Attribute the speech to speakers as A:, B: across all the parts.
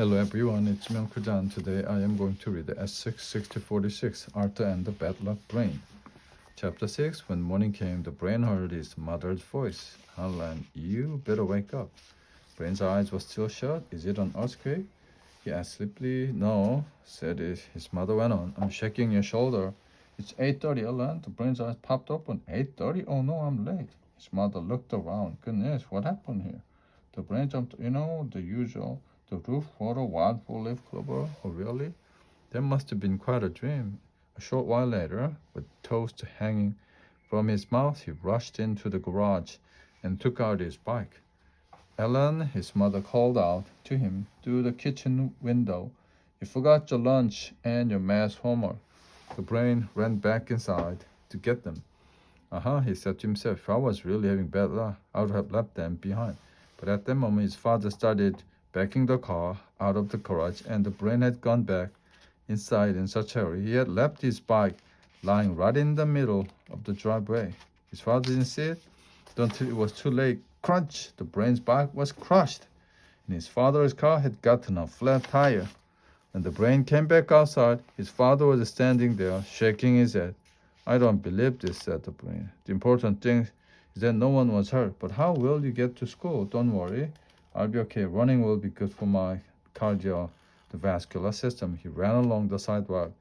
A: Hello everyone, it's Myung-Kujan. Today I am going to read S6-6046, Arthur and the Bad Luck Brain. Chapter 6, When morning came, the brain heard his mother's voice. Alan, you better wake up. Brain's eyes were still shut. Is it an earthquake? He asked sleepily. No, said his mother went on. I'm shaking your shoulder. It's 8:30, Alan. The brain's eyes popped open. 8:30? Oh no, I'm late. His mother looked around. Goodness, what happened here? The brain jumped, the usual. The roof for a wild four-leaf clover. Oh, really? That must have been quite a dream. A short while later, with toast hanging from his mouth, he rushed into the garage and took out his bike. Ellen, his mother called out to him through the kitchen window. You forgot your lunch and your math homework. The brain ran back inside to get them. He said to himself, if I was really having bad luck, I would have left them behind. But at that moment, his father started backing the car out of the garage, and the brain had gone back inside in such a hurry. He had left his bike lying right in the middle of the driveway. His father didn't see it until it was too late. Crunch! The brain's bike was crushed, and his father's car had gotten a flat tire. When the brain came back outside, his father was standing there, shaking his head. I don't believe this, said the brain. The important thing is that no one was hurt. But how will you get to school? Don't worry. I'll be okay. Running will be good for my cardiovascular system. He ran along the sidewalk,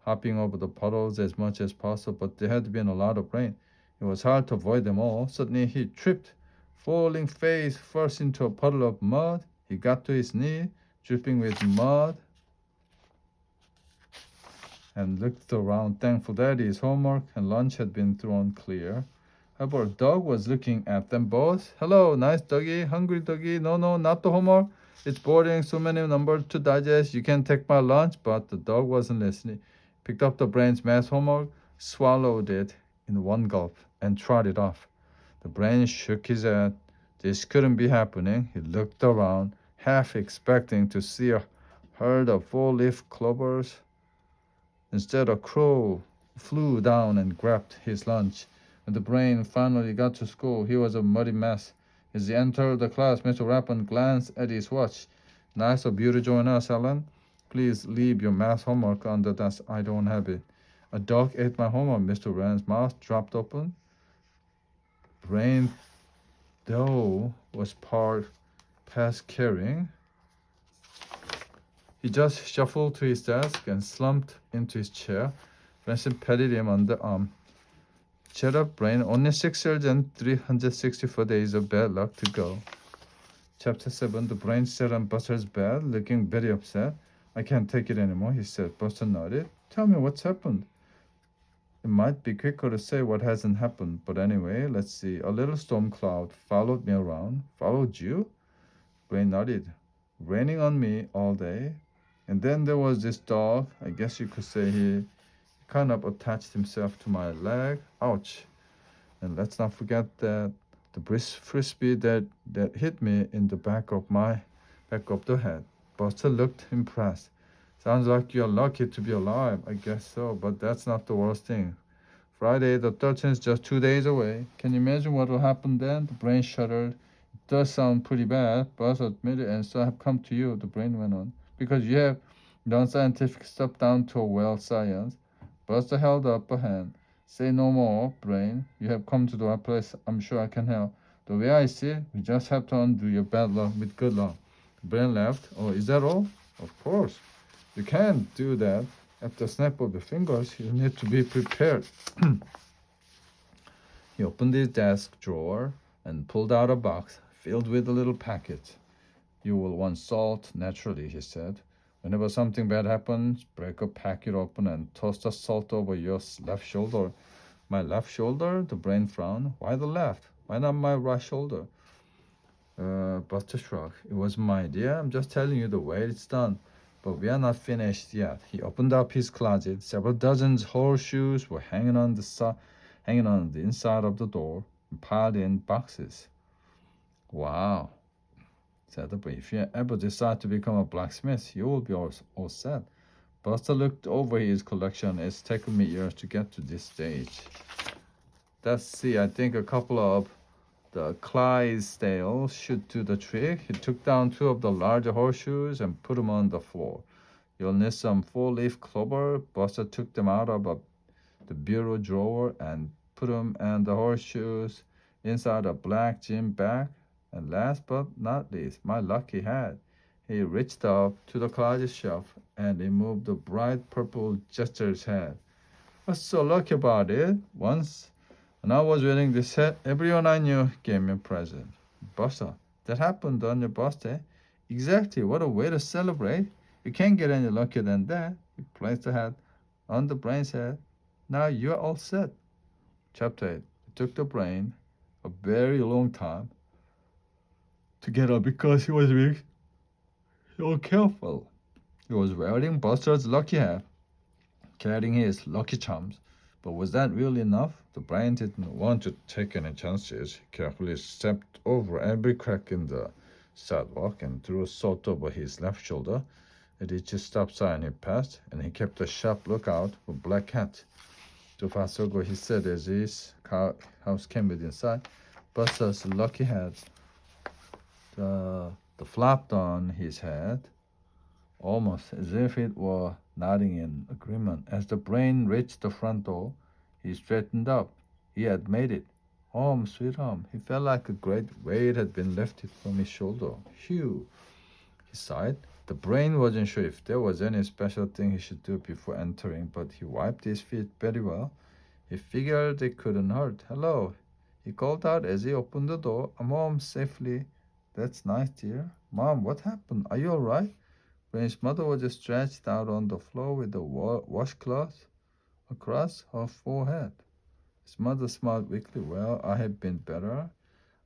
A: hopping over the puddles as much as possible, but there had been a lot of rain. It was hard to avoid them all. Suddenly he tripped, falling face first into a puddle of mud. He got to his knee, dripping with mud, and looked around, thankful that his homework and lunch had been thrown clear. However, a dog was looking at them both. Hello, nice doggy, hungry doggy. No, not the homework. It's boring, so many numbers to digest. You can take my lunch. But the dog wasn't listening. Picked up the brain's math homework, swallowed it in one gulp, and trotted off. The brain shook his head. This couldn't be happening. He looked around, half expecting to see a herd of four-leaf clovers. Instead, a crow flew down and grabbed his lunch. When the brain finally got to school, he was a muddy mess. As he entered the class, Mr. Rappin glanced at his watch. Nice of you to join us, Alan. Please leave your math homework on the desk. I don't have it. A dog ate my homework. Mr. Rand's mouth dropped open. Brain, though, was part past caring. He just shuffled to his desk and slumped into his chair. Branson patted him on the arm. Shut up, brain. Only 6 years and 364 days of bad luck to go. Chapter 7. The brain sat on Buster's bed, looking very upset. I can't take it anymore, he said. Buster nodded. Tell me what's happened. It might be quicker to say what hasn't happened, but anyway, let's see. A little storm cloud followed me around. Followed you? Brain nodded. Raining on me all day. And then there was this dog. I guess you could say he kind of attached himself to my leg. Ouch. And let's not forget that the frisbee that hit me in the back of the head. Buster looked impressed. Sounds like you're lucky to be alive. I guess so, but that's not the worst thing. Friday the 13th is just 2 days away. Can you imagine what will happen then? The brain shuddered. It does sound pretty bad. Buster admitted, and so I have come to you, the brain went on. Because you have done scientific stuff down to a well science. Buster held up a hand. Say no more, brain. You have come to the right place. I'm sure I can help. The way I see it, we just have to undo your bad luck with good luck. The brain laughed. Oh, is that all? Of course. You can't do that at the snap of your fingers. You need to be prepared. He opened his desk drawer and pulled out a box filled with a little packet. You will want salt, naturally, he said. Whenever something bad happens, break a packet open and toss the salt over your left shoulder. My left shoulder? The brain frowned. Why the left? Why not my right shoulder? Buster shrugged. It was my idea. I'm just telling you the way it's done. But we are not finished yet. He opened up his closet. Several dozens horseshoes were hanging on the inside of the door, and piled in boxes. Wow, said the brain. If you ever decide to become a blacksmith, you will be all set. Buster looked over his collection. It's taken me years to get to this stage. Let's see, I think a couple of The Clydesdale should do the trick. He took down 2 of the larger horseshoes and put them on the floor. You'll need some 4-leaf clover. Buster took them out of the bureau drawer and put them and the horseshoes inside a black gym bag. And last but not least, my lucky hat. He reached up to the closet shelf and removed the bright purple jester's hat. What's so lucky about it? Once, when I was wearing this hat, everyone I knew gave me a present. Buster, that happened on your birthday? Exactly, what a way to celebrate. You can't get any luckier than that. You placed the hat on the brain's head. Now you're all set. Chapter 8. It took the brain a very long time to get up because he was being so careful. He was wearing Buster's lucky hat, carrying his lucky charms. But was that really enough? The brain didn't want to take any chances. He carefully stepped over every crack in the sidewalk and threw salt over his left shoulder. At each stop sign he passed, and he kept a sharp lookout for Black Cat. To Farsogo, he said as his house came within sight, Buster's lucky hat the flapped on his head, almost as if it were nodding in agreement. As the brain reached the front door, he straightened up. He had made it. Home, sweet home. He felt like a great weight had been lifted from his shoulder. Phew, he sighed. The brain wasn't sure if there was any special thing he should do before entering, but he wiped his feet very well. He figured it couldn't hurt. Hello, he called out as he opened the door. I'm home safely. That's nice, dear. Mom, what happened? Are you all right? Brain's mother was stretched out on the floor with a washcloth across her forehead. His mother smiled weakly. Well, I have been better.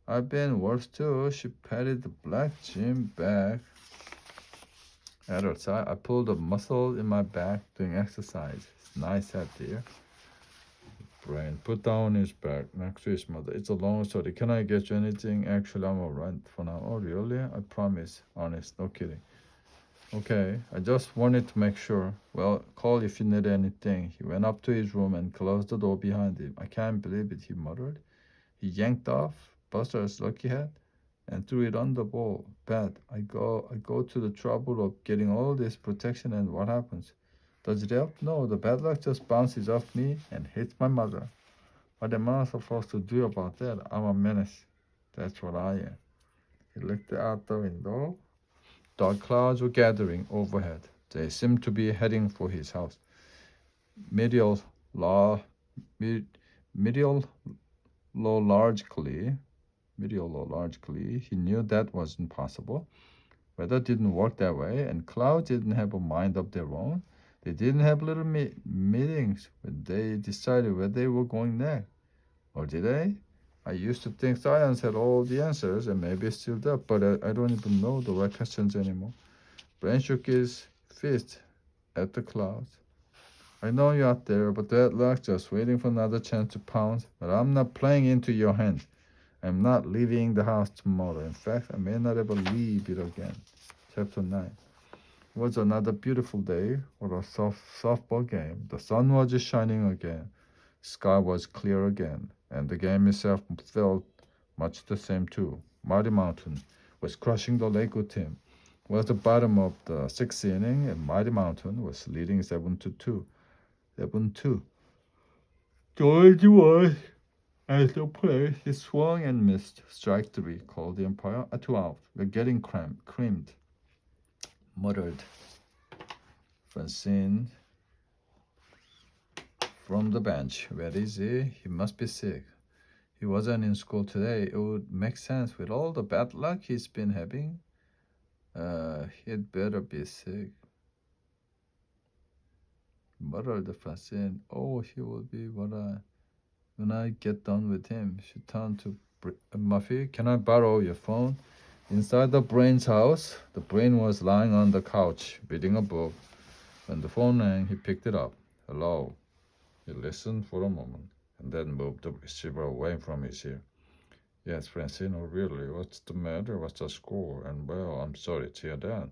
A: I've been worse too. She patted the black gym bag at her side. I pulled a muscle in my back doing exercise. It's nice hat, dear. Brain put down his bag next to his mother. It's a long story. Can I get you anything? Actually, I'm alright for now. Oh, really? I promise. Honest. No kidding. Okay, I just wanted to make sure. Well, call if you need anything. He went up to his room and closed the door behind him. I can't believe it, he muttered. He yanked off Buster's lucky hat and threw it on the bed. I go to the trouble of getting all this protection, and what happens? Does it help? No, the bad luck just bounces off me and hits my mother. What am I supposed to do about that? I'm a menace. That's what I am. He looked out the window. Dark clouds were gathering overhead. They seemed to be heading for his house. Meteorologically, he knew that wasn't possible. Weather didn't work that way, and clouds didn't have a mind of their own. They didn't have little meetings when they decided where they were going next. Or did they? I used to think science had all the answers, and maybe it still does, but I don't even know the right questions anymore. Brain shook his fist at the clouds. I know you're out there, but that luck's just waiting for another chance to pounce. But I'm not playing into your hands. I'm not leaving the house tomorrow. In fact, I may not ever leave it again. Chapter 9. It was another beautiful day for a softball game. The sun was shining again. Sky was clear again, and the game itself felt much the same too. Mighty Mountain was crushing the Lego team. It was the bottom of the 6th inning, and Mighty Mountain was leading 7-2. 7-2. George was at the plate. He swung and missed. Strike 3. Called the umpire. 2 out. We're getting creamed. Muttered Francine from the bench. Where is he? He must be sick. He wasn't in school today. It would make sense with all the bad luck he's been having. He'd better be sick. Muttered Francine. Oh, he will be when I get done with him. She turned to Muffy. Can I borrow your phone? Inside the brain's house, the brain was lying on the couch, reading a book. When the phone rang, he picked it up. Hello. He listened for a moment, and then moved the receiver away from his ear. Yes, Francine, oh really? What's the matter? What's the score? And well, I'm sorry to hear that.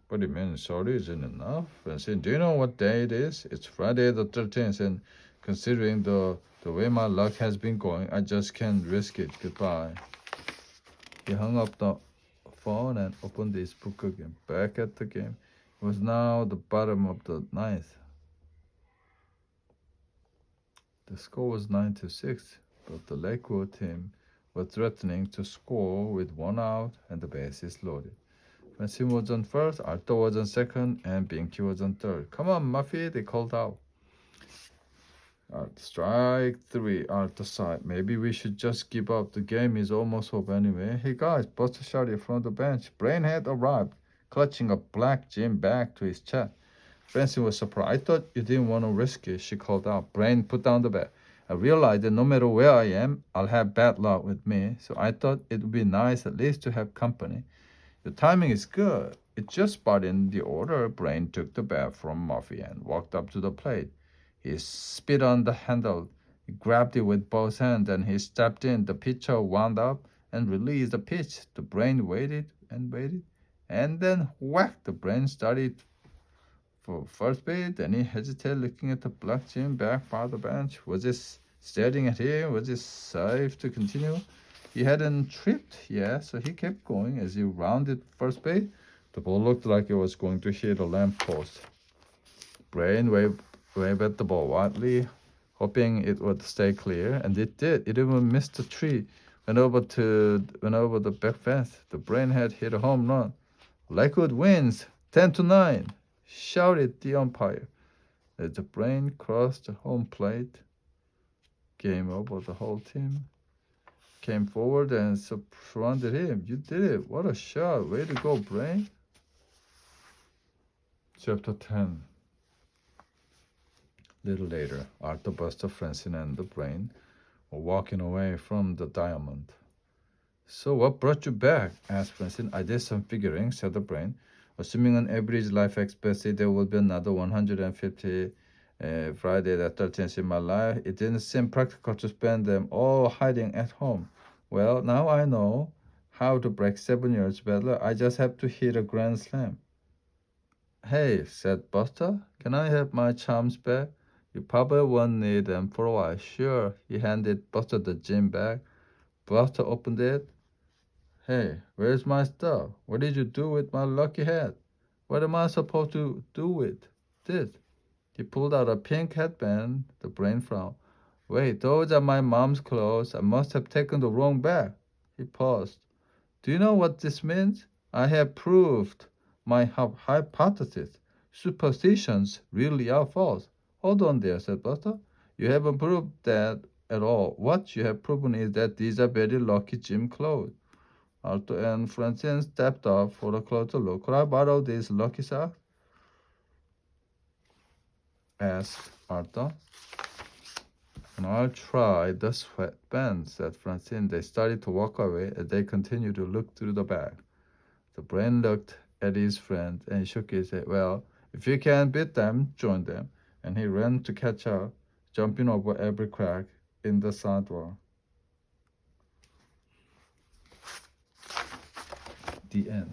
A: What do you mean, sorry isn't enough? Francine, do you know what day it is? It's Friday the 13th, and considering the way my luck has been going, I just can't risk it. Goodbye. He hung up the phone and opened his book again. Back at the game. It was now the bottom of the ninth. The score was 9-6, but the Lakewood team were threatening to score with 1 out and the bases loaded. Francine was on first, Arthur was on second, and Binky was on third. Come on, Muffy, they called out. Strike 3, Arthur sighed. Maybe we should just give up. The game is almost over anyway. Hey guys, Buster shouted from the bench. Brain had arrived, clutching a black gym bag to his chest. Francine was surprised. I thought you didn't want to risk it, she called out. Brain put down the bag. I realized that no matter where I am, I'll have bad luck with me, so I thought it would be nice at least to have company. The timing is good. It's just about in the order. Brain took the bat from Murphy and walked up to the plate. He spit on the handle. He grabbed it with both hands and he stepped in. The pitcher wound up and released the pitch. The Brain waited and waited, and then whack! The Brain started for first base. Then he hesitated, looking at the black gym back by the bench. Was it staring at him? Was it safe to continue? He hadn't tripped yet, so he kept going. As he rounded first base, the ball looked like it was going to hit a lamppost. Brain waved at the ball wildly, hoping it would stay clear, and it did. It even missed the tree. Went over the back fence. The Brain had hit a home run. Lakewood wins 10-9, shouted the umpire. As the Brain crossed the home plate, game over. The whole team came forward and surrounded him. You did it. What a shot. Way to go, Brain. Chapter 10. Little later, Arthur, Buster, Francine, and the Brain were walking away from the Diamond. So what brought you back? Asked Francine. I did some figuring, said the Brain. Assuming an average life expectancy, there will be another 150 Friday the 13th in my life. It didn't seem practical to spend them all hiding at home. Well, now I know how to break 7 years better. I just have to hit a grand slam. Hey, said Buster, can I have my charms back? You probably won't need them for a while. Sure. He handed Buster the gym bag. Buster opened it. Hey, where's my stuff? What did you do with my lucky hat? What am I supposed to do with this? He pulled out a pink headband. The Brain frowned. Wait, those are my mom's clothes. I must have taken the wrong bag. He paused. Do you know what this means? I have proved my hypothesis. Superstitions really are false. Hold on there, said Buster. You haven't proved that at all. What you have proven is that these are very lucky gym clothes. Arthur and Francine stepped up for a closer look. Could I borrow these lucky socks? Asked Arthur. And I'll try the sweatband, said Francine. They started to walk away as they continued to look through the bag. The Brain looked at his friend and shook his head. Well, if you can beat them, join them. And he ran to catch up, jumping over every crack in the sidewalk. The end.